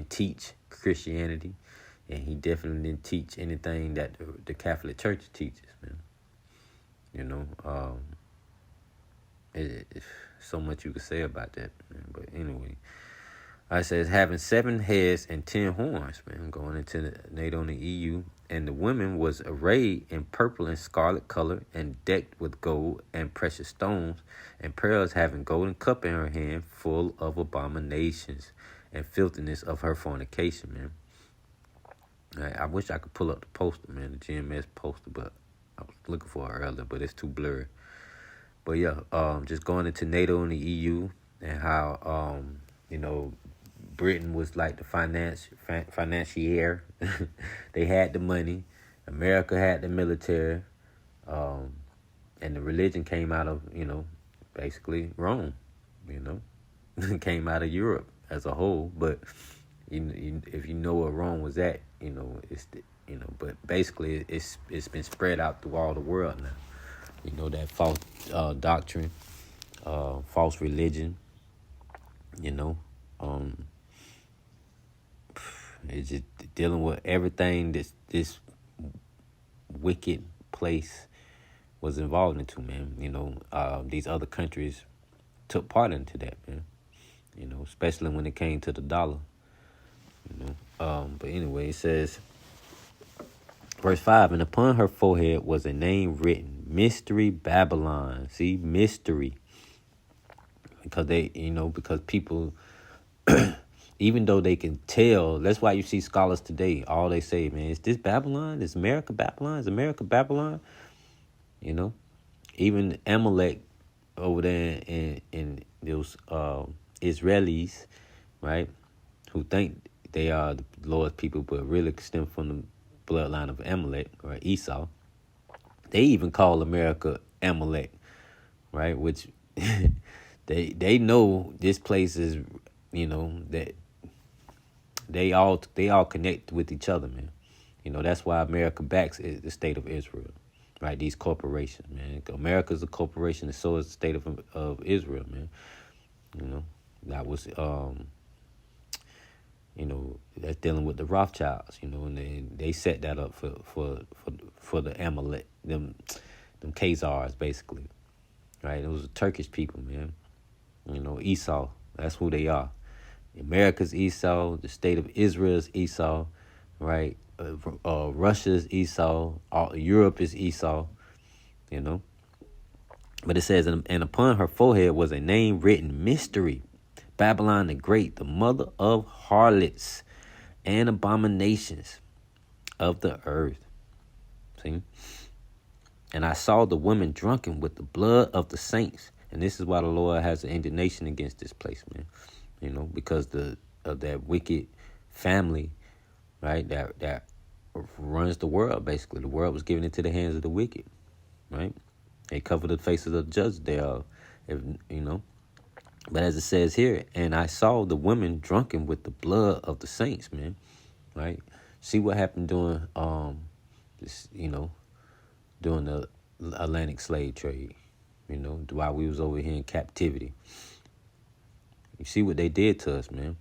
teach Christianity, and he definitely didn't teach anything that the Catholic Church teaches, man. It's so much you could say about that, man. But anyway, I says having 7 heads and 10 horns, man. Going into NATO and the EU, and the woman was arrayed in purple and scarlet color, and decked with gold and precious stones, and pearls, having golden cup in her hand, full of abominations and filthiness of her fornication, man. I wish I could pull up the poster, man, the GMS poster, but I was looking for it earlier, but it's too blurry. But yeah, just going into NATO and the EU, and how Britain was like the financier. They had the money. America had the military, and the religion came out of basically Rome. Came out of Europe as a whole. But if you know where Rome was at, it's but basically it's been spread out through all the world now. That false doctrine, false religion, It's just dealing with everything this wicked place was involved into, man. These other countries took part into that, man. Especially when it came to the dollar. But anyway, it says, verse 5, and upon her forehead was a name written, Mystery Babylon. See, mystery. Because because people, even though they can tell, that's why you see scholars today, all they say, man, is this Babylon? Is America Babylon? Is America Babylon? Even Amalek over there in those Israelis, right, who think they are the Lord's people, but really stem from the bloodline of Amalek or Esau. They even call America Amalek, right? Which they know this place is, that they all connect with each other, man. That's why America backs the state of Israel, right? These corporations, man. America's a corporation, and so is the state of Israel, man. That was that's dealing with the Rothschilds, and they set that up for the Amalek, them Khazars, basically, right? It was a Turkish people, man. Esau, that's who they are. America's Esau, the state of Israel's Esau, right? Russia's Esau, Europe is Esau, But it says, and upon her forehead was a name written, Mystery, Babylon the Great, the mother of harlots and abominations of the earth. See? And I saw the woman drunken with the blood of the saints. And this is why the Lord has an indignation against this place, man. Because of that wicked family, right, that runs the world, basically. The world was given into the hands of the wicked, right? They cover the faces of the judge thereof, But as it says here, and I saw the women drunken with the blood of the saints, man, right? See what happened during during the Atlantic slave trade, while we was over here in captivity. You see what they did to us, man.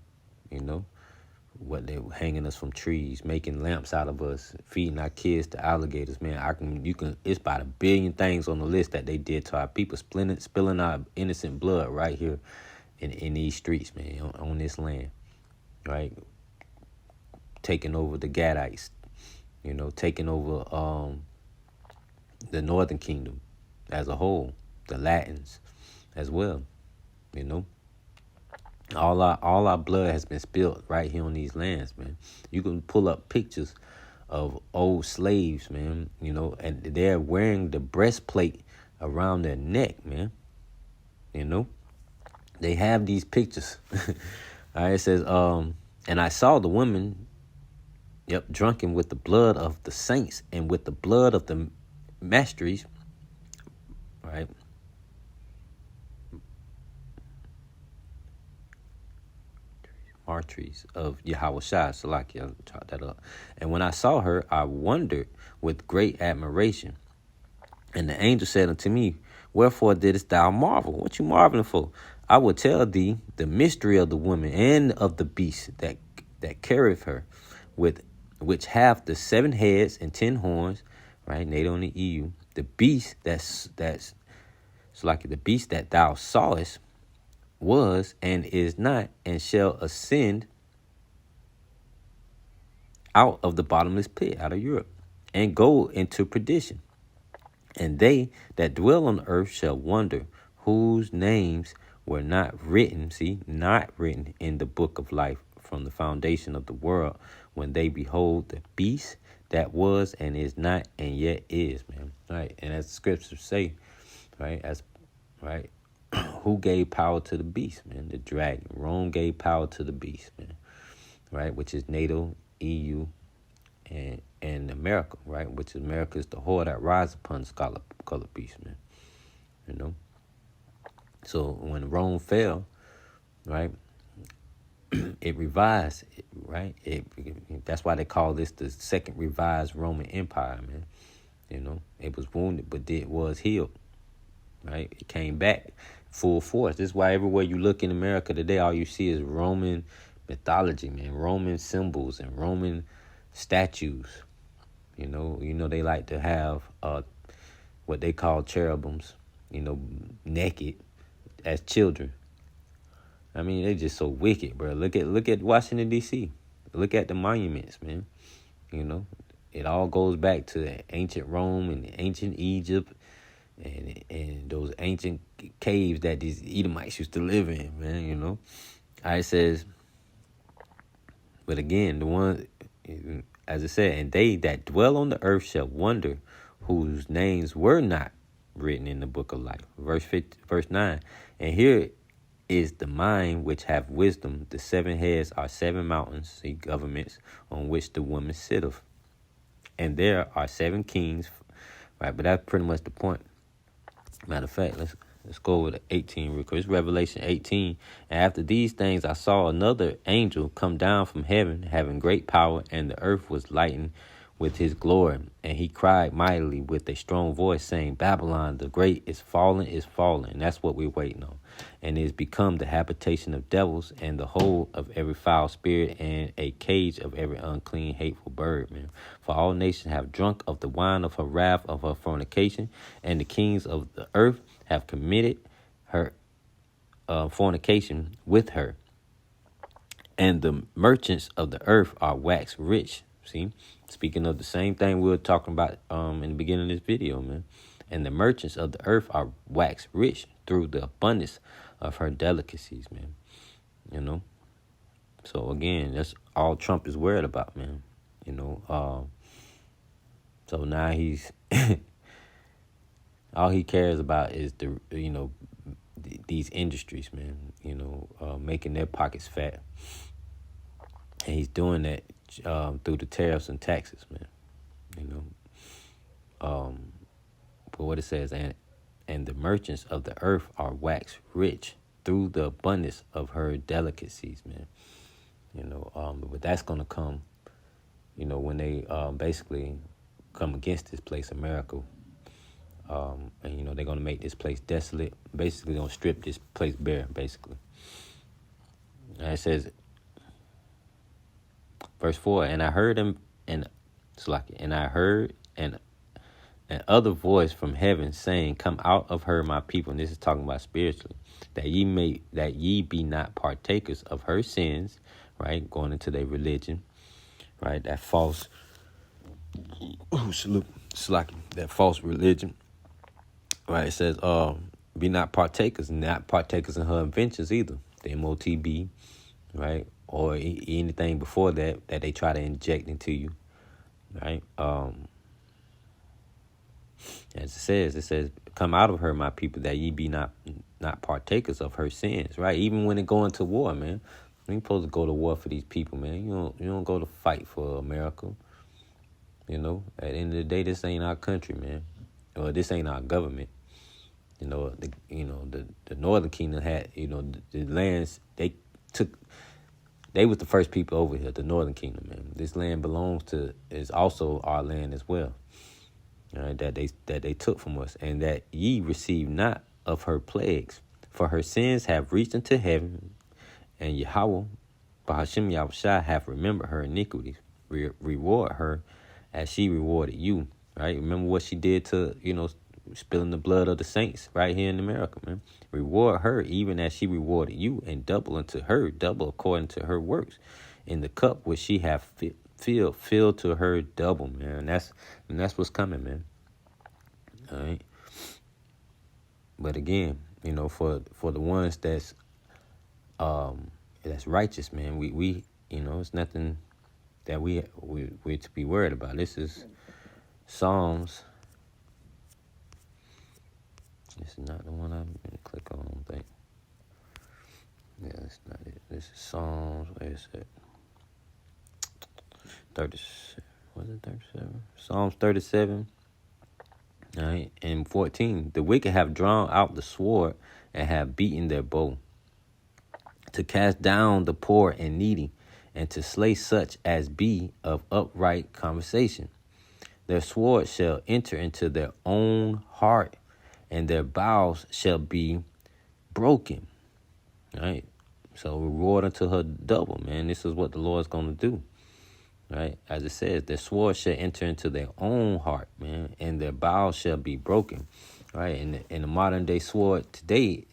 What they were hanging us from trees, making lamps out of us, feeding our kids to alligators, man. It's about 1 billion things on the list that they did to our people, spilling our innocent blood right here in these streets, man, on this land, right? Taking over the Gadites, taking over the Northern Kingdom as a whole, the Latins as well, All our blood has been spilled right here on these lands, man. You can pull up pictures of old slaves, man, and they're wearing the breastplate around their neck, man. They have these pictures. All right, it says, and I saw the woman, drunken with the blood of the saints and with the blood of the masteries, right? Martyrs of Yahweh Shai, Salakia, chop that up. And when I saw her, I wondered with great admiration. And the angel said unto me, wherefore didst thou marvel? What you marveling for? I will tell thee the mystery of the woman and of the beast that carrieth her, with which hath the 7 heads and 10 horns, right? NATO and the EU. The beast that's Salakia, the beast that thou sawest was and is not and shall ascend out of the bottomless pit, out of Europe, and go into perdition. And they that dwell on the earth shall wonder, whose names were not written in the book of life from the foundation of the world, when they behold the beast that was and is not and yet is, man. Right. And as the scriptures say, right, who gave power to the beast, man? The dragon. Rome gave power to the beast, man. Right? Which is NATO, EU, and America, right? Which is America is the whore that rides upon the scarlet beast, man. So when Rome fell, right, it revised, right? That's why they call this the second revised Roman Empire, man. It was wounded, but it was healed, right? It came back full force. This is why everywhere you look in America today, all you see is Roman mythology, man. Roman symbols and Roman statues. You know they like to have what they call cherubims, naked as children. I mean, they just so wicked, bro. Look at Washington D.C. Look at the monuments, man. It all goes back to ancient Rome and ancient Egypt and those ancient caves that these Edomites used to live in, man. It says, but again, the one, as I said, and they that dwell on the earth shall wonder, whose names were not written in the book of life. Verse 9. And here is the mind which have wisdom. The 7 heads are 7 mountains, see, governments, on which the woman sitteth. And there are 7 kings, right? But that's pretty much the point. Matter of fact, let's go over to 18 real quick. It's Revelation 18. And after these things, I saw another angel come down from heaven, having great power, and the earth was lightened with his glory. And he cried mightily with a strong voice, saying, Babylon the great is fallen, is fallen. And that's what we're waiting on. And is become the habitation of devils, and the hole of every foul spirit, and a cage of every unclean, hateful bird, man. For all nations have drunk of the wine of her wrath, of her fornication, and the kings of the earth have committed her fornication with her. And the merchants of the earth are waxed rich. See, speaking of the same thing we were talking about in the beginning of this video, man. And the merchants of the earth are waxed rich through the abundance of her delicacies, man. So again, that's all Trump is worried about, man. So now he's all he cares about is these industries, man. Making their pockets fat, and he's doing that through the tariffs and taxes, man. But what it says, and the merchants of the earth are waxed rich through the abundance of her delicacies, man. But that's gonna come, when they basically come against this place, America. And they're gonna make this place desolate. Basically, gonna strip this place bare, basically. And it says, verse 4, and I heard him, and I heard an other voice from heaven saying, Come out of her, my people. And this is talking about spiritually, that ye be not partakers of her sins, right? Going into their religion, right? That false, that false religion, right? It says, be not partakers in her inventions either. The MOTB, right? Or anything before that they try to inject into you, right? As it says, come out of her, my people, that ye be not partakers of her sins, right? Even when they go into war, man. You ain't supposed to go to war for these people, man. You don't go to fight for America. At the end of the day, this ain't our country, man. Or this ain't our government. The Northern Kingdom had, the lands they took. They was the first people over here, the Northern Kingdom, man. This land is also our land as well. That they took from us, and that ye receive not of her plagues, for her sins have reached into heaven, and Yahweh, Bahashem Yahushua, have remembered her iniquities. Reward her as she rewarded you, right? Remember what she did to, spilling the blood of the saints right here in America, man. Reward her even as she rewarded you, and double unto her, double according to her works. In the cup which she hath filled to her double, man. That's what's coming, man. All right. But again, for the ones that's righteous, man, we it's nothing that we're to be worried about. This is Psalms. This is not the one I'm gonna click on, I don't think. Yeah, that's not it. This is Psalms. Where is it? 37. Was it 37? Psalms 37. All right. And 14. The wicked have drawn out the sword and have beaten their bow, to cast down the poor and needy, and to slay such as be of upright conversation. Their sword shall enter into their own heart, and their bowels shall be broken. All right. So reward unto her double, man. This is what the Lord's going to do, right? As it says, their sword shall enter into their own heart, man, and their bowels shall be broken, right? In the modern day sword today,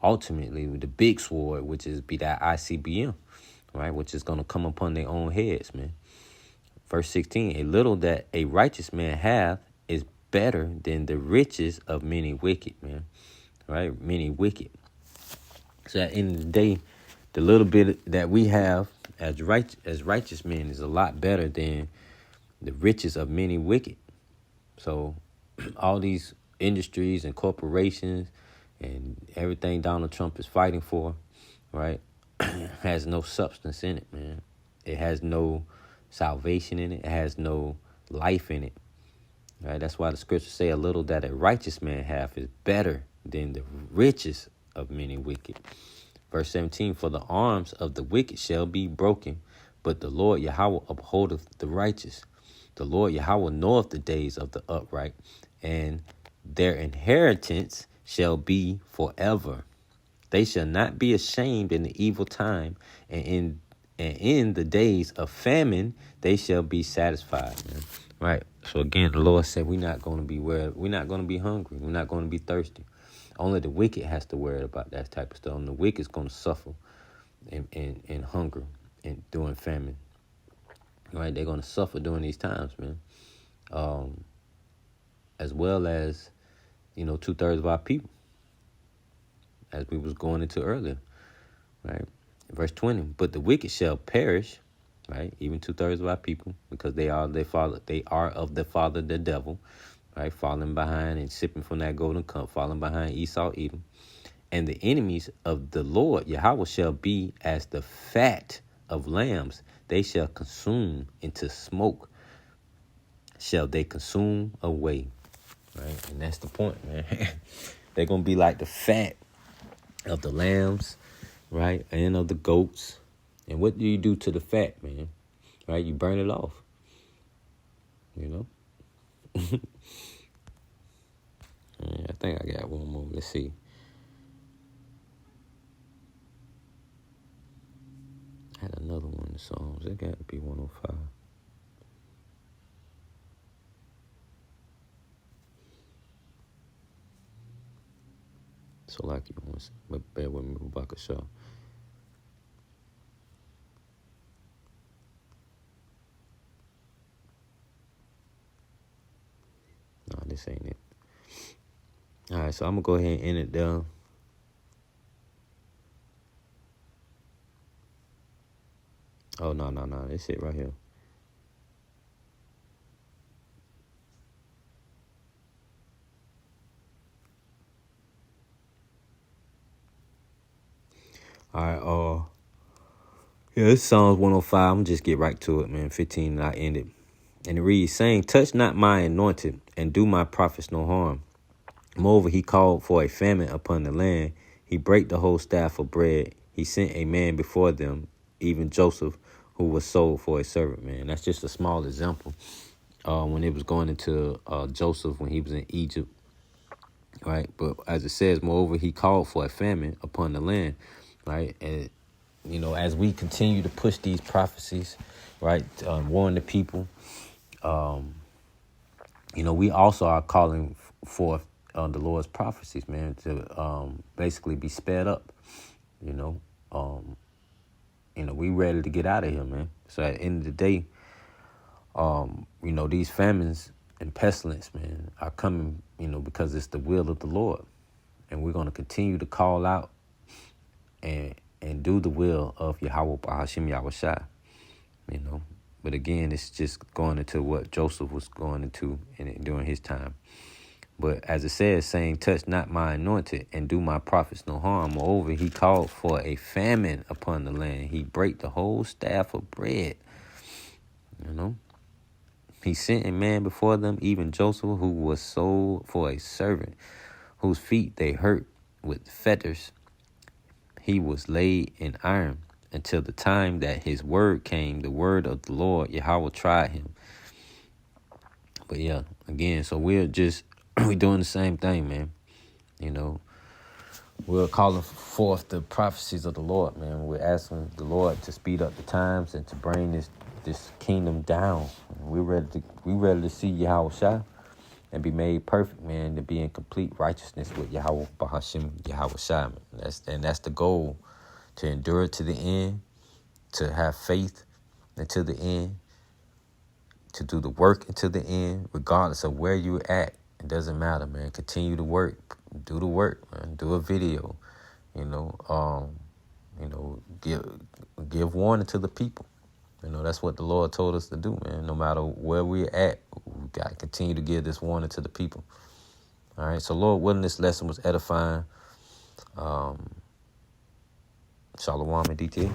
ultimately with the big sword, which is be that ICBM, right, which is going to come upon their own heads, man. Verse 16, a little that a righteous man hath is better than the riches of many wicked, man, right? Many wicked. So at the end of the day, the little bit that we have as righteous men is a lot better than the riches of many wicked. So all these industries and corporations and everything Donald Trump is fighting for, right, has no substance in it, man. It has no salvation in it. It has no life in it. Right? That's why the scriptures say a little that a righteous man hath is better than the riches of many wicked. Verse 17, for the arms of the wicked shall be broken, but the Lord Yahweh upholdeth the righteous. The Lord Yahweh knoweth the days of the upright, and their inheritance shall be forever. They shall not be ashamed in the evil time, and in the days of famine they shall be satisfied. Man. Right. So again, the Lord said we're not going to be hungry. We're not going to be thirsty. Only the wicked has to worry about that type of stuff. And the wicked's going to suffer in hunger and during famine. Right? They're going to suffer during these times, man. As well as, 2/3 of our people, as we was going into earlier. Right? Verse 20, but the wicked shall perish, right? Even 2/3 of our people, because they are of the father, the devil, right? Falling behind and sipping from that golden cup, falling behind Esau, Edom. And the enemies of the Lord Yahweh shall be as the fat of lambs. They shall consume into smoke. Shall they consume away, right? And that's the point, man. They're going to be like the fat of the lambs, right? And of the goats. And what do you do to the fat, man? Right? You burn it off. I think I got one more. Let's see. I had another one in the Psalms. It got to be 105. So like you want, but bear with me, Rebecca Shaw. No, this ain't it. All right, so I'm gonna go ahead and end it down. Oh no, this it right here. All right, yeah, this Psalms 105. I'm gonna just get right to it, man. 15, and I end it. And it reads, saying, touch not my anointed, and do my prophets no harm. Moreover, he called for a famine upon the land. He brake the whole staff of bread. He sent a man before them, even Joseph, who was sold for a servant, man. That's just a small example. When it was going into Joseph when he was in Egypt, right? But as it says, moreover, he called for a famine upon the land, right? And, as we continue to push these prophecies, right, warn the people, we also are calling forth the Lord's prophecies, man, to basically be sped up. We ready to get out of here, man. So at the end of the day, these famines and pestilence, man, are coming, because it's the will of the Lord. And we're going to continue to call out and do the will of Yahweh Bahashim Yahushai, But again, it's just going into what Joseph was going into during his time. But as it says, saying, touch not my anointed, and do my prophets no harm. Moreover, he called for a famine upon the land. He brake the whole staff of bread. He sent a man before them, even Joseph, who was sold for a servant, whose feet they hurt with fetters. He was laid in iron until the time that his word came, the word of the Lord. Yahweh tried him. But yeah, again, so we're doing the same thing, man. We're calling forth the prophecies of the Lord, man. We're asking the Lord to speed up the times and to bring this kingdom down. We're ready to see Yahweh Shai and be made perfect, man, to be in complete righteousness with Yahweh Bahashim, Yahweh Shai, man. That's the goal, to endure it to the end, to have faith until the end, to do the work until the end, regardless of where you're at. It doesn't matter, man. Continue to work. Do the work, man. Do a video. Give warning to the people. That's what the Lord told us to do, man. No matter where we're at, we got to continue to give this warning to the people. All right. So, Lord willing, this lesson was edifying. Shalom and DT.